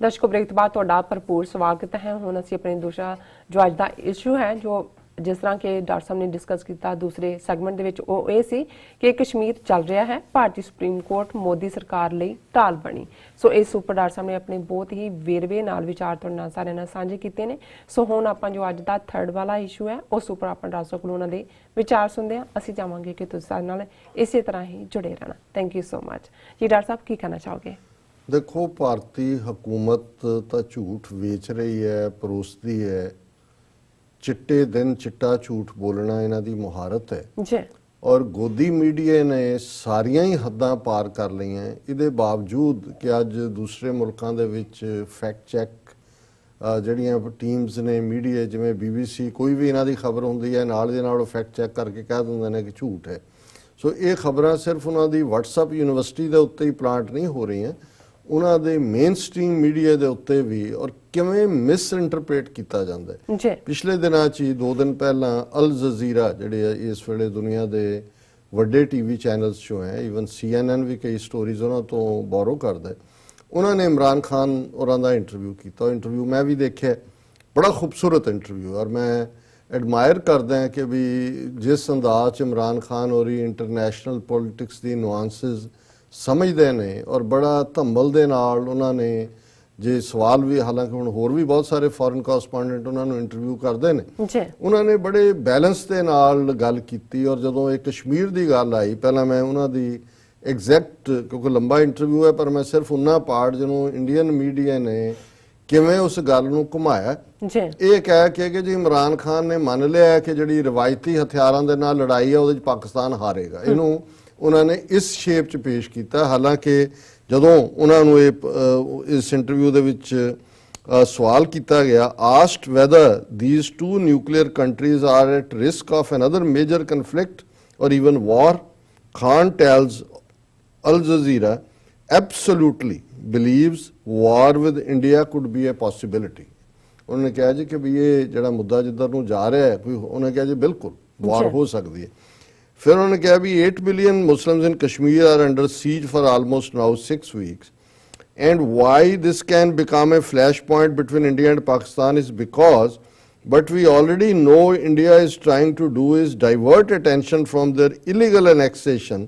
दर्शकों ब्रेक तो बाद तुहाडा भरपूर स्वागत है। हुण असीं अपने दूसरा जो अज दा इशू है जो जिस तरह के डॉक्टर साहब ने डिस्कस किया दूसरे सैगमेंट दे विच ओह इह सी कि कश्मीर चल रहा है, भारतीय सुप्रीम कोर्ट मोदी सरकार लई ढाल बनी। सो इस उपर डॉक्टर साहब ने अपने बहुत ही वेरवे नाल विचार तुहाडे नाल सारिआं नाल सांझे कीते ने। सो हुण आपां जो अज दा थर्ड वाला इशू है उस उपर आपां डॉक्टर साहब कोलों उन्हां दे विचार सुनदे हां। असीं चाहांगे कि तुसीं साडे नाल इसे तरह ही जुड़े रहना। थैंक यू सो मच जी। डॉक्टर साहब की कहना चाहोगे? देखो, भारतीय हुकूमत तो झूठ बेच रही है, परोसती है। चिट्टे दिन चिट्टा झूठ बोलना इन्हां दी मुहारत है जी। और गोदी मीडिया ने सारियां ही हद्दां पार कर लईआं। इहदे बावजूद कि अज दूसरे मुल्कां दे विच फैक्ट चैक जिहड़ियां टीम्स ने मीडिया जिवें BBC कोई भी इन्हां दी खबर हुंदी है नाल दे नाल फैक्ट चैक करके कह दिंदे ने कि झूठ है। सो ये खबरां सिर्फ उन्हां दी WhatsApp यूनिवर्सिटी दे उत्ते ही प्लांट नहीं हो रही, उन्हां दे मेन स्ट्रीम मीडिया दे उत्ते भी और किवें मिस इंटरप्रेट किया जाता है। पिछले दिनां च 2 दिन पहला अल जजीरा जिहड़े इस वेले दुनिया दे वड्डे TV चैनल्स जो हैं, ईवन CNN भी कई स्टोरीज उन्हां तो बोरो करदा है। उन्होंने इमरान खान होरां दा इंटरव्यू किया। इंटरव्यू मैं भी देखा, बड़ा खूबसूरत इंटरव्यू, और मैं एडमायर करदा कि भी जिस अंदाज इमरान खान और इंटरनेशनल पॉलिटिक्स दी नुआंसिस समझते ने और बड़ा धम्बल दे नाल उन्होंने जे सवाल भी, हालांकि हुण होर भी बहुत सारे फॉरेन करस्पॉन्डेंट उन्होंने इंटरव्यू करते हैं, उन्होंने बड़े बैलेंस के नाल गल की। और जदों ये कश्मीर की गल आई, पहला मैं उन्होंने एग्जैक्ट, क्योंकि लंबा इंटरव्यू है, पर मैं सिर्फ उन्ना पार्ट जिन्हों इंडियन मीडिया ने किवें उस गल नूं घुमाया, ये कह के कि जी इमरान खान ने मान लिया है कि जिहड़ी रिवायती हथियारों के नाल लड़ाई है उहदे पाकिस्तान हारेगा। इनू उन्होंने इस शेप च पेश किया। हालांकि जदों उन्होंने इस इंटरव्यू दे विच सवाल किया गया, asked whether these 2 nuclear countries are at risk of another major conflict or even war, Khan tells Al Jazeera absolutely believes war with India could be a possibility. उन्होंने कहा जी कि भी ये जिहड़ा मुद्दा जिधर नूं जा रहा है, कोई उन्होंने कहा जी बिल्कुल वॉर हो सकती है। फिर उन्होंने कहा भी 8 billion Muslims in Kashmir are under siege for almost now 6 weeks and why this can become a flash point between India and Pakistan is because but we already know India is trying to do is divert attention from their illegal annexation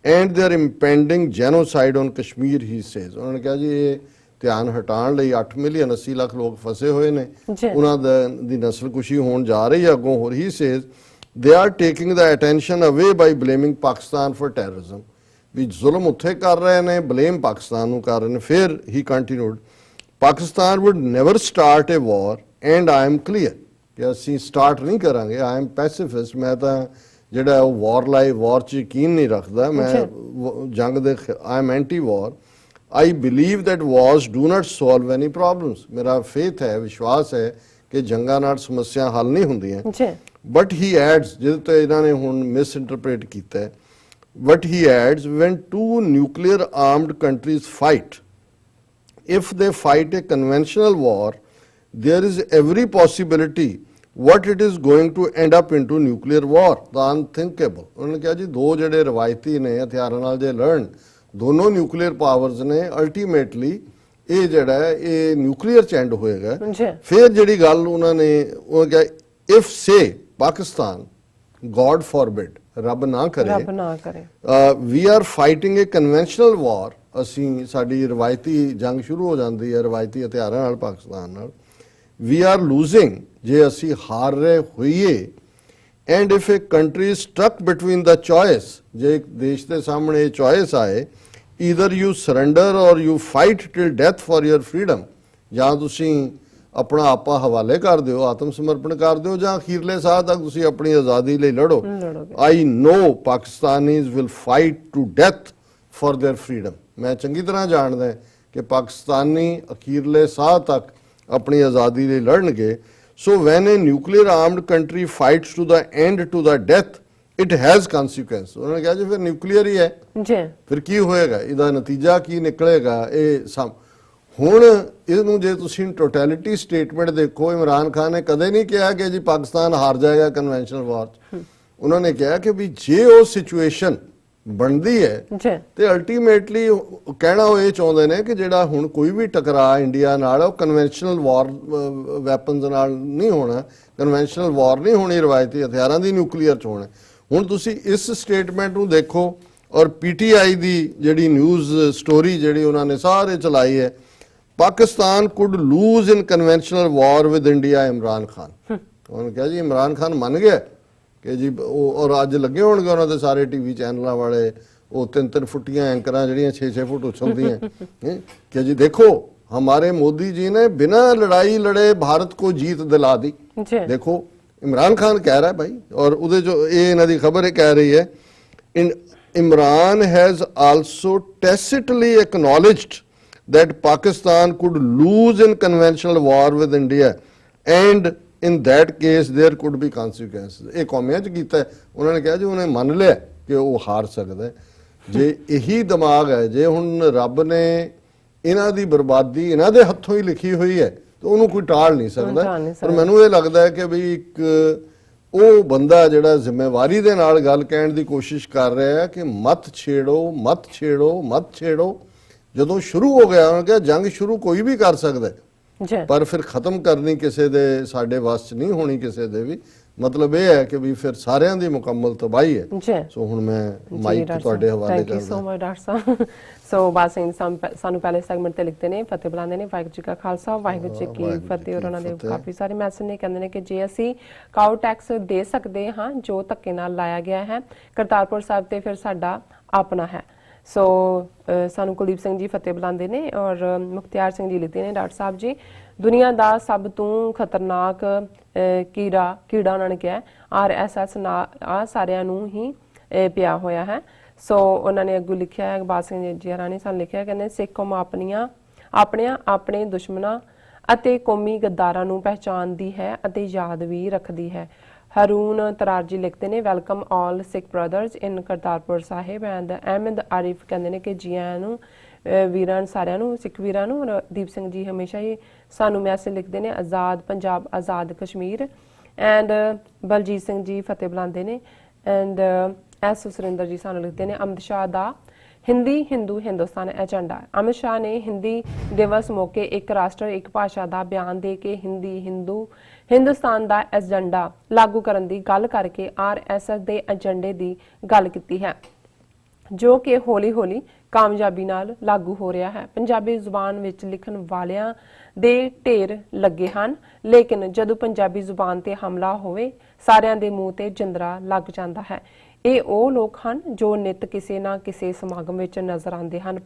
and their impending genocide on Kashmir, he says. उन्होंने कहा जी ये ध्यान हटाने लई 8 million 80 lakh लोग फसे हुए ने, उन्हों दी नस्लकुशी होने जा रही है अगों होर। He says they are taking the attention away by blaming Pakistan for terrorism। भी जुल्म उत्थे कर रहे ने, blame पाकिस्तान नूं कर रहे ने। फिर he continued, Pakistan would never start a war and I am clear कि असीं स्टार्ट नहीं करांगे। I am pacifist, मैं तां जिहड़ा वॉर लाई वॉर च यकीन नहीं रखदा, मैं जंग दे I am anti war। I believe that wars do not solve any problems। मेरा faith है, विश्वास है कि जंगां नाल समस्या हल नहीं हुंदियां। But he adds, जिस तो इन्होंने हुण मिस इंटरप्रेट किया है, but he adds, when 2 nuclear armed countries fight, if they fight a conventional war, there is every possibility what it is going to end up into nuclear war, the unthinkable। उन्होंने कहा जी 2 जिहड़े रवायती ने हथियारों नाल जे लड़न, दोनों न्यूक्लियर पावर्स ने, ultimately ये जिहड़ा है ये न्यूक्लियर च एंड होएगा। फिर जिहड़ी गल उन्होंने कहा, इफ से पाकिस्तान गॉड फॉरबिड, रब ना करे, we are fighting a conventional war, असी साडी रवायती जंग शुरू हो जाती है रवायती हथियारों नाल पाकिस्तान नाल, वी आर लूजिंग जे असी हार रहे होइए। And if a country stuck between the choice, जे एक देश के सामने चॉइस आए, either you surrender or you fight till death for your freedom, जां तुसी अपना आपा हवाले कर दो, आत्म समर्पण कर दो, जां अखीरले साह तक तुसी अपनी आज़ादी लई लड़ो। I know Pakistanis will fight to death for their freedom. मैं चंगी तरह जानदा कि पाकिस्तानी अखीरले साह तक अपनी आज़ादी लई लड़नगे। So when a nuclear armed country fights to the end to the death it has consequence. उन्होंने कहा जी फिर न्यूक्लियर ही है, फिर की होएगा, इसका नतीजा की निकलेगा। ये हुण इहनूं जे तुसीं टोटैलिटी स्टेटमेंट देखो, इमरान खान ने कदे नहीं कहा कि जी पाकिस्तान हार जाएगा कन्वेंशनल वॉर। उन्होंने कहा कि भी जे वो सिचुएशन ਬਣਦੀ ਹੈ ਜੀ ਤੇ ਅਲਟੀਮੇਟਲੀ ਕਹਿਣਾ ਉਹ ਇਹ ਚਾਹੁੰਦੇ ਨੇ ਕਿ ਜਿਹੜਾ ਹੁਣ ਕੋਈ ਵੀ ਟਕਰਾਅ ਇੰਡੀਆ ਨਾਲ ਉਹ ਕਨਵੈਨਸ਼ਨਲ ਵਾਰ ਵੈਪਨਸ ਨਾਲ ਨਹੀਂ ਹੋਣਾ, ਕਨਵੈਨਸ਼ਨਲ ਵਾਰ ਨਹੀਂ ਹੋਣੀ, ਰਵਾਇਤੀ ਹਥਿਆਰਾਂ ਦੀ ਨਿਊਕਲੀਅਰ ਚ ਹੋਣਾ। ਹੁਣ ਤੁਸੀਂ ਇਸ ਸਟੇਟਮੈਂਟ ਨੂੰ ਦੇਖੋ ਔਰ ਪੀਟੀਆਈ ਦੀ ਜਿਹੜੀ ਨਿਊਜ਼ ਸਟੋਰੀ ਜਿਹੜੀ ਉਹਨਾਂ ਨੇ ਸਾਰੇ ਚਲਾਈ ਹੈ, Pakistan could lose in conventional war with India Imran Khan. ਉਹਨਾਂ ਨੇ ਕਿਹਾ ਜੀ ਇਮਰਾਨ ਖਾਨ ਮੰਨ ਗਿਆ ਕਿ ਜੀ ਉਹ, ਔਰ ਅੱਜ ਲੱਗੇ ਹੋਣਗੇ ਉਹਨਾਂ ਦੇ ਸਾਰੇ ਟੀਵੀ ਚੈਨਲਾਂ ਵਾਲੇ ਉਹ 3-3 ਫੁੱਟੀਆਂ ਐਂਕਰਾਂ ਜਿਹੜੀਆਂ 6-6 ਫੁੱਟ ਉਛਲਦੀਆਂ ਕਿ ਜੀ ਦੇਖੋ हमारे मोदी जी ने बिना लड़ाई लड़े भारत को जीत दिला दी। देखो इमरान खान कह रहा है भाई, और उधर जो ये इन्हां दी खबर है कह रही है Imran has also tacitly acknowledged that Pakistan could lose in conventional war with India and in that case there could be consequences। ਇਹ ਕੌਮੀਆਂ ਚ ਕੀਤਾ ਉਹਨਾਂ ਨੇ ਕਿਹਾ ਜੀ ਉਹਨੇ ਮੰਨ ਲਿਆ ਕਿ ਉਹ ਹਾਰ ਸਕਦਾ ਹੈ। ਜੇ ਇਹੀ ਦਿਮਾਗ ਹੈ, ਜੇ ਹੁਣ ਰੱਬ ਨੇ ਇਹਨਾਂ ਦੀ ਬਰਬਾਦੀ ਇਹਨਾਂ ਦੇ ਹੱਥੋਂ ਹੀ ਲਿਖੀ ਹੋਈ ਹੈ ਤੇ ਉਹਨੂੰ ਕੋਈ ਟਾਲ ਨਹੀਂ ਸਕਦਾ। ਪਰ ਮੈਨੂੰ ਇਹ ਲੱਗਦਾ ਹੈ ਕਿ ਵੀ ਇੱਕ ਉਹ ਬੰਦਾ ਜਿਹੜਾ ਜ਼ਿੰਮੇਵਾਰੀ ਦੇ ਨਾਲ ਗੱਲ ਕਹਿਣ ਦੀ ਕੋਸ਼ਿਸ਼ ਕਰ ਰਿਹਾ ਹੈ ਕਿ ਮਤ ਛੇੜੋ ਮਤ ਛੇੜੋ ਮਤ ਛੇੜੋ। ਜਦੋਂ ਸ਼ੁਰੂ ਹੋ ਗਿਆ ਉਹਨਾਂ ਕਿਹਾ ਜੰਗ ਸ਼ੁਰੂ ਕੋਈ ਵੀ ਕਰ ਸਕਦਾ ਹੈ, ਪਰ ਫਿਰ ਖਤਮ ਕਰਨੀ ਕਿਸੇ ਦੇ ਸਾਡੇ ਵੱਸ ਚ ਨਹੀਂ ਹੋਣੀ ਕਿਸੇ ਦੇ ਵੀ। ਮਤਲਬ ਇਹ ਹੈ ਕਿ ਵੀ ਫਿਰ ਸਾਰਿਆਂ ਦੀ ਮੁਕੰਮਲ ਤਬਾਹੀ ਹੈ। ਸੋ ਹੁਣ ਮੈਂ ਮਾਈਕ ਤੁਹਾਡੇ ਹਵਾਲੇ ਕਰਦਾ। Thank you so much doctor ਸਾਹਿਬ। ਸੋ ਬਾਤ ਸਿੰਘ ਸਾਨੂੰ ਪਹਿਲੇ ਸੈਗਮੈਂਟ ਤੇ ਲਿਖਦੇ ਨੇ ਫਤਿਹ ਬੁਲਾਉਂਦੇ ਨੇ, ਵਾਹਿਗੁਰੂ ਜੀ ਕਾ ਖਾਲਸਾ ਵਾਹਿਗੁਰੂ ਜੀ ਕੀ ਫਤਿਹ। ਔਰ ਉਹਨਾਂ ਦੇ ਕਾਫੀ ਸਾਰੇ ਮੈਸੇਜ ਨੇ, ਕਹਿੰਦੇ ਨੇ ਕਿ ਜੇ ਅਸੀਂ ਕਾਊ ਟੈਕਸ ਦੇ ਸਕਦੇ ਹਾਂ ਜੋ ਧੱਕੇ ਨਾਲ ਲਾਇਆ ਗਿਆ ਹੈ ਕਰਤਾਰਪੁਰ ਸਾਹਿਬ ਤੇ ਫਿਰ ਸਾਡਾ ਆਪਣਾ ਹੈ। ਸੋ ਸਾਨੂੰ ਕੁਲਦੀਪ ਸਿੰਘ ਜੀ ਫਤਿਹ ਬੁਲਾਉਂਦੇ ਨੇ ਔਰ ਮੁਖਤਿਆਰ ਸਿੰਘ ਜੀ ਲਿਖਦੇ ਨੇ, ਡਾਕਟਰ ਸਾਹਿਬ ਜੀ ਦੁਨੀਆ ਦਾ ਸਭ ਤੋਂ ਖਤਰਨਾਕ ਕੀੜਾ ਉਹਨਾਂ ਨੇ ਕਿਹਾ RSS ਆ ਸਾਰਿਆਂ ਨੂੰ ਹੀ ਪਿਆ ਹੋਇਆ ਹੈ। ਸੋ ਉਹਨਾਂ ਨੇ ਅੱਗੋਂ ਲਿਖਿਆ ਹੈ ਬਾਦ ਸਿੰਘ ਜੀ ਹਰਾਣੀ ਸਾਨੂੰ ਲਿਖਿਆ, ਕਹਿੰਦੇ ਸਿੱਖ ਕੌਮ ਆਪਣੇ ਦੁਸ਼ਮਣਾਂ ਅਤੇ ਕੌਮੀ ਗੱਦਾਰਾਂ ਨੂੰ ਪਹਿਚਾਨਦੀ ਹੈ ਅਤੇ ਯਾਦ ਵੀ ਰੱਖਦੀ ਹੈ। ਹਰੂਨ ਤਰਾਰ ਜੀ ਲਿਖਦੇ ਨੇ, welcome all Sikh brothers in Kartarpur Sahib. And Ahmad Arif ਕਹਿੰਦੇ ਨੇ ਕਿ ਜੀ ਆਇਆਂ ਨੂੰ ਵੀਰਾਂ ਸਾਰਿਆਂ ਨੂੰ, ਸਿੱਖ ਵੀਰਾਂ ਨੂੰ। ਦੀਪ ਸਿੰਘ ਜੀ ਹਮੇਸ਼ਾ ਹੀ ਸਾਨੂੰ ਮੈਸੇਜ ਲਿਖਦੇ ਨੇ, ਆਜ਼ਾਦ ਪੰਜਾਬ ਆਜ਼ਾਦ ਕਸ਼ਮੀਰ। ਐਂਡ ਬਲਜੀਤ ਸਿੰਘ ਜੀ ਫਤਿਹ ਬੁਲਾਉਂਦੇ ਨੇ। ਐਂਡ ਐਸ ਸੁਰਿੰਦਰ ਜੀ ਸਾਨੂੰ ਲਿਖਦੇ ਨੇ, ਅਮਿਤ ਸ਼ਾਹ ਦਾ ਹਿੰਦੁਸਤਾਨ ਏਜੰਡਾ। ਅਮਿਤ ਸ਼ਾਹ ਨੇ ਹਿੰਦੀ ਦਿਵਸ ਮੌਕੇ ਇੱਕ ਰਾਸ਼ਟਰ ਇੱਕ ਭਾਸ਼ਾ ਦਾ ਬਿਆਨ ਦੇ ਕੇ ਹਿੰਦੁਸਤਾਨ ਦਾ ਏਜੰਡਾ ਲਾਗੂ ਕਰਨ ਦੀ ਗੱਲ ਕਰਕੇ RSS ਦੇ ਏਜੰਡੇ ਦੀ ਗੱਲ ਕੀਤੀ ਹੈ ਜੋ ਕਿ ਹੌਲੀ-ਹੌਲੀ ਕਾਮਯਾਬੀ ਨਾਲ ਲਾਗੂ ਹੋ ਰਿਹਾ ਹੈ। ਪੰਜਾਬੀ ਜ਼ੁਬਾਨ ਵਿੱਚ ਲਿਖਣ ਵਾਲਿਆਂ ਦੇ ਢੇਰ ਲੱਗੇ ਹਨ, ਲੇਕਿਨ ਜਦੋਂ ਪੰਜਾਬੀ ਜ਼ੁਬਾਨ ਤੇ ਹਮਲਾ ਹੋਵੇ ਸਾਰਿਆਂ ਦੇ ਮੂੰਹ ਤੇ ਜਿੰਦਰਾ ਲੱਗ ਜਾਂਦਾ ਹੈ। ਇਹ ਉਹ ਲੋਕ ਹਨ ਜੋ ਨਿਤ ਕਿਸੇ ਨਾ ਕਿਸੇ ਸਮਾਗਮ ਵਿੱਚ ਨਜ਼ਰ ਆਉਂਦੇ ਹਨ।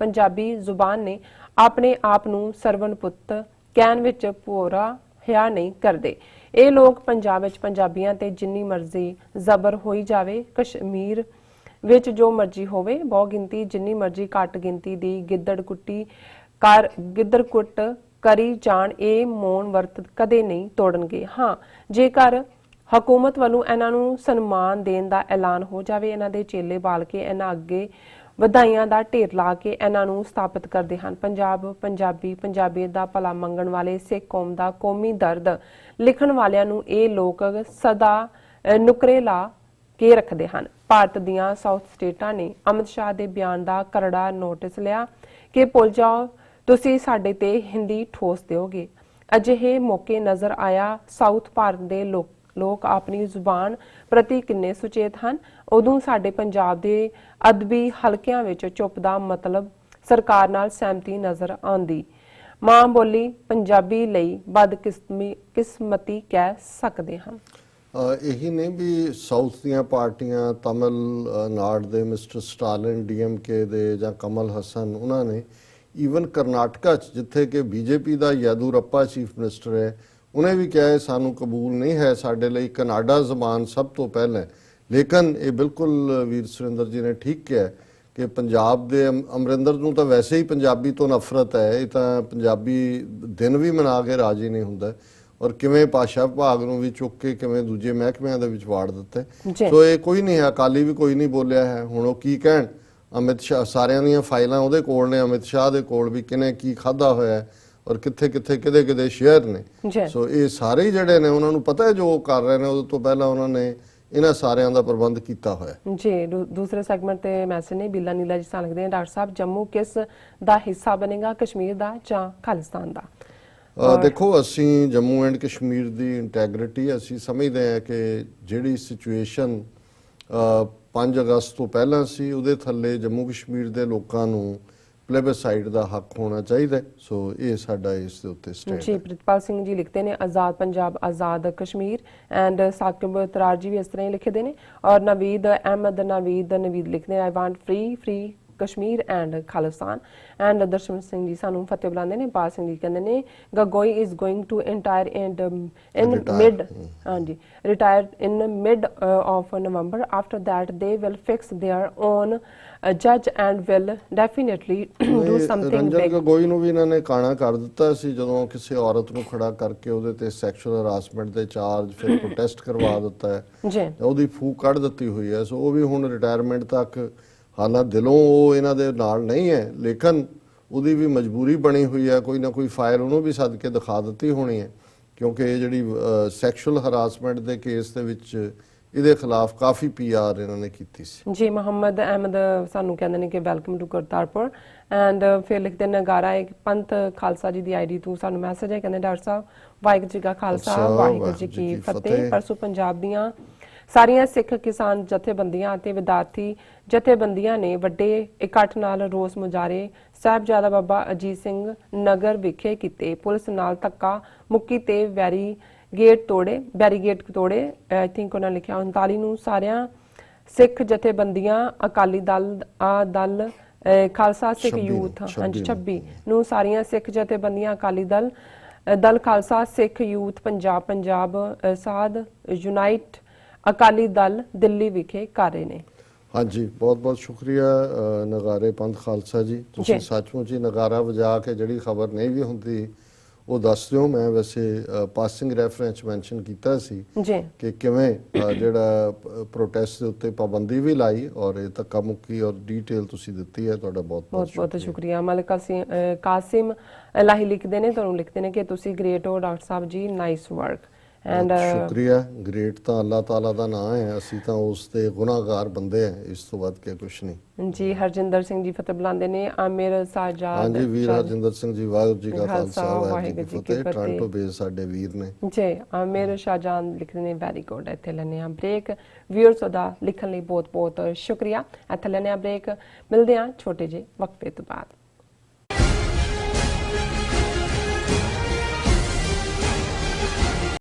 ਪੰਜਾਬੀ ਜ਼ੁਬਾਨ ਨੇ ਆਪਣੇ ਆਪ ਨੂੰ ਸਰਵਨ ਪੁੱਤ ਕਹਿਣ ਵਿੱਚ ਪੂਰਾ ਹਿਆ ਨਹੀਂ ਕਰਦੇ। ਇਹ ਲੋਕ ਪੰਜਾਬ ਵਿੱਚ ਪੰਜਾਬੀਆਂ ਤੇ ਜਿੰਨੀ ਮਰਜ਼ੀ ਜ਼ਬਰ ਹੋਈ ਜਾਵੇ, ਕਸ਼ਮੀਰ ਵਿੱਚ ਜੋ ਮਰਜ਼ੀ ਹੋਵੇ, ਬਹੁ ਗਿਣਤੀ ਜਿੰਨੀ ਮਰਜ਼ੀ ਘੱਟ ਗਿਣਤੀ ਦੀ ਗਿੱਦੜ ਕੁੱਟ ਕਰੀ ਜਾਣ, ਇਹ ਮੌਨ ਵਰਤ ਕਦੇ ਨਹੀਂ ਤੋੜਨਗੇ। ਹਾਂ, ਜੇਕਰ ਹਕੂਮਤ ਵੱਲੋਂ ਇਹਨਾਂ ਨੂੰ ਸਨਮਾਨ ਦੇਣ ਦਾ ਐਲਾਨ ਹੋ ਜਾਵੇ, ਇਹਨਾਂ ਦੇ ਚੇਲੇ ਬਾਲ ਕੇ ਇਹਨਾਂ ਅੱਗੇ ਵਧਾਈਆਂ ਦਾ ਢੇਰ ਲਾ ਕੇ ਇਹਨਾਂ ਨੂੰ ਸਥਾਪਿਤ ਕਰਦੇ ਹਨ। ਪੰਜਾਬੀਅਤ ਦਾ ਭਲਾ ਮੰਗਣ ਵਾਲੇ ਸਿੱਖ ਕੌਮ ਦਾ ਕੌਮੀ ਦਰਦ ਲਿਖਣ ਵਾਲਿਆਂ ਨੂੰ ਇਹ ਲੋਕ ਸਦਾ ਨੁਕਰੇ ਲਾ ਕੇ ਰੱਖਦੇ ਹਨ। ਭਾਰਤ ਦੀਆਂ ਸਾਊਥ ਸਟੇਟਾਂ ਨੇ ਅਮਿਤ ਸ਼ਾਹ ਦੇ ਬਿਆਨ ਦਾ ਕਰੜਾ ਨੋਟਿਸ ਲਿਆ ਕਿ ਭੁੱਲ ਜਾਓ ਤੁਸੀਂ ਸਾਡੇ ਤੇ ਹਿੰਦੀ ਠੋਸ ਦਿਓਗੇ। ਅਜਿਹੇ ਮੌਕੇ ਨਜ਼ਰ ਆਇਆ ਸਾਊਥ ਭਾਰਤ ਦੇ ਲੋਕ ਆਪਣੀ ਜ਼ੁਬਾਨ ਪ੍ਰਤੀ ਕਿੰਨੇ ਸੁਚੇਤ ਹਨ। ਉਦੋਂ ਸਾਡੇ ਪੰਜਾਬ ਦੇ ਅਦਬੀ ਹਲਕਿਆਂ ਵਿੱਚ ਚੁੱਪ ਦਾ ਮਤਲਬ ਸਰਕਾਰ ਨਾਲ ਸਹਿਮਤੀ ਨਜ਼ਰ ਆਉਂਦੀ। ਮਾਂ ਬੋਲੀ ਪੰਜਾਬੀ ਲਈ ਬਦਕਿਸਮਤੀ ਕਹਿ ਸਕਦੇ ਹਾਂ। ਇਹੀ ਨੇ ਵੀ ਸਾਊਥ ਦੀਆਂ ਪਾਰਟੀਆਂ ਤਮਿਲਨਾਡੂ ਦੇ ਮਿਸਟਰ ਸਟਾਲਿਨ DMK ਦੇ ਜਾਂ ਕਮਲ ਹਸਨ, ਉਹਨਾਂ ਨੇ ਈਵਨ ਕਰਨਾਟਕਾ 'ਚ ਜਿੱਥੇ ਕਿ BJP ਦਾ ਯੈਦੂਰੱਪਾ ਚੀਫ ਮਿਨਿਸਟਰ ਹੈ, ਉਹਨੇ ਵੀ ਕਿਹਾ ਸਾਨੂੰ ਕਬੂਲ ਨਹੀਂ ਹੈ, ਸਾਡੇ ਲਈ ਕਨਾਡਾ ਜ਼ਬਾਨ ਸਭ ਤੋਂ ਪਹਿਲਾਂ ਹੈ। ਲੇਕਿਨ ਇਹ ਬਿਲਕੁਲ ਵੀਰ ਸੁਰਿੰਦਰ ਜੀ ਨੇ ਠੀਕ ਕਿਹਾ ਕਿ ਪੰਜਾਬ ਦੇ ਅਮਰਿੰਦਰ ਨੂੰ ਤਾਂ ਵੈਸੇ ਹੀ ਪੰਜਾਬੀ ਤੋਂ ਨਫ਼ਰਤ ਹੈ। ਇਹ ਤਾਂ ਪੰਜਾਬੀ ਦਿਨ ਵੀ ਮਨਾ ਕੇ ਰਾਜੀ ਨਹੀਂ ਹੁੰਦਾ, ਔਰ ਕਿਵੇਂ ਭਾਸ਼ਾ ਵਿਭਾਗ ਨੂੰ ਵੀ ਚੁੱਕ ਕੇ ਕਿਵੇਂ ਦੂਜੇ ਮਹਿਕਮਿਆਂ ਦੇ ਵਿੱਚ ਵਾੜ ਦਿੱਤਾ। ਸੋ ਇਹ ਕੋਈ ਨਹੀਂ ਹੈ, ਅਕਾਲੀ ਵੀ ਕੋਈ ਨਹੀਂ ਬੋਲਿਆ ਹੈ। ਹੁਣ ਉਹ ਕੀ ਕਹਿਣ, ਅਮਿਤ ਸ਼ਾਹ ਸਾਰਿਆਂ ਦੀਆਂ ਫਾਈਲਾਂ ਉਹਦੇ ਕੋਲ ਨੇ, ਅਮਿਤ ਸ਼ਾਹ ਦੇ ਕੋਲ ਵੀ ਕਿਨੇ ਕੀ ਖਾਧਾ ਹੋਇਆ ਔਰ ਕਿੱਥੇ ਕਿਹਦੇ ਸ਼ੇਅਰ ਨੇ। ਸੋ ਇਹ ਸਾਰੇ ਜਿਹੜੇ ਨੇ ਉਹਨਾਂ ਨੂੰ ਪਤਾ ਹੈ ਜੋ ਕਰ ਰਹੇ ਨੇ। ਉਹਦੇ ਤੋਂ ਪਹਿਲਾਂ ਉਹਨਾਂ ਨੇ ਇਹਨਾਂ ਸਾਰਿਆਂ ਦਾ ਪ੍ਰਬੰਧ ਕੀਤਾ ਹੋਇਆ। ਜੀ ਦੂਸਰੇ ਸੈਗਮੈਂਟ ਤੇ ਮੈਸੇਜ ਨੇ ਬਿੱਲਾ ਨੀਲਾ ਜੀ ਸਾਨੂੰ ਲਿਖਦੇ ਨੇ ਡਾਕਟਰ ਸਾਹਿਬ ਜੰਮੂ ਕਿਸ ਦਾ ਹਿੱਸਾ ਬਣੇਗਾ, ਕਸ਼ਮੀਰ ਦਾ ਜਾਂ ਖਾਲਿਸਤਾਨ ਦਾ? ਦੇਖੋ ਅਸੀਂ Jammu and Kashmir the integrity ਅਸੀਂ ਸਮਝਦੇ ਹਾਂ ਕਿ ਜਿਹੜੀ ਸਿਚੁਏਸ਼ਨ 5 ਅਗਸਤ ਤੋਂ ਪਹਿਲਾਂ ਸੀ ਉਹਦੇ ਥੱਲੇ ਜੰਮੂ ਕਸ਼ਮੀਰ ਦੇ ਲੋਕਾਂ ਨੂੰ ਪਲੇਬਸਾਈਡ ਦਾ ਹੱਕ ਹੋਣਾ ਚਾਹੀਦਾ। ਸੋ ਇਹ ਸਾਡਾ ਇਸ ਦੇ ਉੱਤੇ ਸਟੈਂਡ ਜੀ ਪ੍ਰਿਤਪਾਲ ਸਿੰਘ ਜੀ ਲਿਖਦੇ ਨੇ ਆਜ਼ਾਦ ਪੰਜਾਬ ਆਜ਼ਾਦ ਕਸ਼ਮੀਰ ਐਂਡ ਸਾਕਿਬ ਤਰਾਰ ਜੀ ਵੀ ਇਸ ਤਰ੍ਹਾਂ ਹੀ ਲਿਖਦੇ ਨੇ ਔਰ ਨਵੀਦ ਅਹਿਮਦ ਨਵੀਦ ਲਿਖਦੇ ਨੇ I want free Kashmir and Khalistan and Darshan Singh ji ਸਾਨੂੰ ਫਤਿਹ ਬੁਲਾਉਂਦੇ ਨੇ। ਪਾਲ ਸਿੰਘ ਜੀ ਕਹਿੰਦੇ ਨੇ Gogoi is going to entire in mid ਹਾਂਜੀ retire in mid of November after that they will fix their own ਜੱਜ and will definitely do something Ranjan big. Gogoi ਨੂੰ ਵੀ ਇਹਨਾਂ ਨੇ ਕਾਣਾ ਕਰ ਦਿੱਤਾ ਸੀ ਜਦੋਂ ਕਿਸੇ ਔਰਤ ਨੂੰ ਖੜਾ ਕਰਕੇ ਉਹਦੇ ਤੇ ਸੈਕਸ਼ੂਅਲ ਹਰਾਸਮੈਂਟ ਦੇ ਚਾਰਜ ਫਿਰ ਪ੍ਰੋਟੈਸਟ ਕਰਵਾ ਦਿੱਤਾ ਹੈ ਜੀ ਉਹਦੀ ਫੂਕ ਕੱਢ ਦਿੱਤੀ ਹੋਈ ਹੈ। ਸੋ ਉਹ ਵੀ ਹੁਣ ਰਿਟਾਇਰਮੈਂਟ ਤੱਕ ਹਾਲਾਂਕਿ ਦਿਲੋਂ ਉਹ ਇਹਨਾਂ ਦੇ ਨਾਲ ਨਹੀਂ ਹੈ ਲੇਕਿਨ ਉਹਦੀ ਵੀ ਮਜਬੂਰੀ ਬਣੀ ਹੋਈ ਹੈ ਕੋਈ ਨਾ ਕੋਈ ਫਾਈਲ ਉਹਨੂੰ ਵੀ ਸੱਦ ਕੇ ਦਿਖਾ ਦਿੱਤੀ ਹੋਣੀ ਹੈ ਕਿਉਂਕਿ ਇਹ ਜਿਹੜੀ ਸੈਕਸ਼ੂਅਲ ਹਰਾਸਮੈਂਟ ਦੇ ਕੇਸ ਦੇ ਵਿੱਚ ਇਹਦੇ ਖਿਲਾਫ ਕਾਫੀ ਪੀਆਰ ਇਹਨਾਂ ਨੇ ਕੀਤੀ ਸੀ। ਜੀ ਮੁਹੰਮਦ ਅਹਿਮਦ ਸਾਨੂੰ ਕਹਿੰਦੇ ਨੇ ਕਿ ਵੈਲਕਮ ਟੂ ਕਰਤਾਰਪੁਰ ਐਂਡ ਫਿਰ ਲਿਖਦੇ ਨਗਾਰਾ ਇੱਕ ਪੰਥ ਖਾਲਸਾ ਜੀ ਦੀ ਆਈਡੀ ਤੋਂ ਸਾਨੂੰ ਮੈਸੇਜ ਹੈ ਕਹਿੰਦੇ ਡਾਕਟਰ ਸਾਹਿਬ ਵਾਹਿਗੁਰੂ ਜੀ ਕਾ ਖਾਲਸਾ ਵਾਹਿਗੁਰੂ ਜੀ ਕੀ ਫਤਿਹ। ਪਰਸੋਂ ਪੰਜਾਬ ਦੀਆਂ ਸਾਰੀਆਂ ਸਿੱਖ ਕਿਸਾਨ ਜਥੇਬੰਦੀਆਂ ਅਤੇ ਵਿਦਿਆਰਥੀ ਜਥੇਬੰਦੀਆਂ ਨੇ ਵੱਡੇ ਇਕੱਠ ਨਾਲ ਰੋਸ ਮੁਜ਼ਾਹਰੇ ਸਾਹਿਬਜ਼ਾਦਾ ਬਾਬਾ ਅਜੀਤ ਸਿੰਘ ਨਗਰ ਵਿਖੇ ਕੀਤੇ। ਪੁਲਿਸ ਨਾਲ ਧੱਕਾ ਮੁੱਕੀ ਤੇ ਬੈਰੀਗੇਡ ਤੋੜੇ ਆਈ ਥਿੰਕ ਉਹਨਾਂ ਲਿਖਿਆ 39 ਨੂੰ ਸਾਰਿਆਂ ਸਿੱਖ ਜਥੇਬੰਦੀਆਂ ਅਕਾਲੀ ਦਲ ਖਾਲਸਾ ਸਿੱਖ ਯੂਥ ਹਾਂਜੀ 26 ਨੂੰ ਸਾਰੀਆਂ ਸਿੱਖ ਜਥੇਬੰਦੀਆਂ ਅਕਾਲੀ ਦਲ ਖਾਲਸਾ ਸਿੱਖ ਯੂਥ ਪੰਜਾਬ ਸਾਧ ਯੂਨਾਈਟ ਅਕਾਲੀ ਦਲ ਦਿੱਲੀ ਵਿਖੇ ਕਰ ਰਹੇ ਨੇ। ਹਾਂਜੀ ਬਹੁਤ ਬਹੁਤ ਸ਼ੁਕਰੀਆ ਨਗਾਰੇ ਪੰਥ ਖਾਲਸਾ ਜੀ ਤੁਸੀਂ ਸੱਚਮੁੱਚ ਹੀ ਨਗਾਰਾ ਵਜਾ ਕੇ ਜਿਹੜੀ ਖਬਰ ਨਹੀਂ ਵੀ ਹੁੰਦੀ ਉਹ ਦੱਸ ਦਿਓ। ਮੈਂ ਵੈਸੇ ਪਾਸਿੰਗ ਰੈਫਰੈਂਸ ਮੈਂਸ਼ਨ ਕੀਤਾ ਸੀ ਕਿ ਕਿਵੇਂ ਜਿਹੜਾ ਪ੍ਰੋਟੈਸਟ ਦੇ ਉੱਤੇ ਪਾਬੰਦੀ ਵੀ ਲਾਈ ਔਰ ਇਹ ਧੱਕਾ ਮੁੱਕੀ ਔਰ ਡਿਟੇਲ ਤੁਸੀਂ ਦਿੱਤੀ ਹੈ ਤੁਹਾਡਾ ਬਹੁਤ ਬਹੁਤ ਸ਼ੁਕਰੀਆ। ਮਲਕ ਕਾਸਿਮ ਲਾਹੀ ਲਿਖਦੇ ਨੇ ਤੁਹਾਨੂੰ ਲਿਖਦੇ ਨੇ ਕਿ ਤੁਸੀਂ ਗ੍ਰੇਟ ਹੋ doctor Sahib ji nice work and ਸ਼ੁਕਰੀਆ। ਗ੍ਰੇਟ ਤਾਂ ਅੱਲਾਹ ਤਾਲਾ ਦਾ ਨਾਮ ਹੈ ਅਸੀਂ ਤਾਂ ਉਸ ਦੇ ਗੁਨਾਹਗਾਰ ਬੰਦੇ ਹਾਂ ਇਸ ਤੋਂ ਵੱਧ ਕੇ ਕੁਝ ਨਹੀਂ। ਜੀ ਹਰਜਿੰਦਰ ਸਿੰਘ ਜੀ ਫਤਿਹ ਬੁਲਾਉਂਦੇ ਨੇ ਆਮਿਰ ਸਾਜਾਦ ਹਾਂਜੀ ਵੀਰ ਹਰਜਿੰਦਰ ਸਿੰਘ ਜੀ ਵਾਹਿਗੁਰੂ ਜੀ ਕਾ ਖਾਲਸਾ ਵਾਹਿਗੁਰੂ ਜੀ ਕੀ ਫਤਿਹ। ਟੋਰਾਂਟੋ ਬੇਸ ਸਾਡੇ ਵੀਰ ਨੇ ਜੀ ਆਮਿਰ ਸ਼ਾਹਜਾਨ ਲਿਖਦੇ ਨੇ ਵੈਰੀ ਗੁੱਡ। ਇੱਥੇ ਲੈਣੇ ਆ ਬ੍ਰੇਕ। ਵਿਊਅਰਸ ਦਾ ਲਿਖਣ ਲਈ ਬਹੁਤ ਬਹੁਤ ਸ਼ੁਕਰੀਆ। ਇੱਥੇ ਲੈਣੇ ਆ ਬ੍ਰੇਕ। ਮਿਲਦੇ ਆ ਛੋਟੇ ਜਿਹੇ ਵਕਫੇ ਤੋਂ ਬਾਅਦ।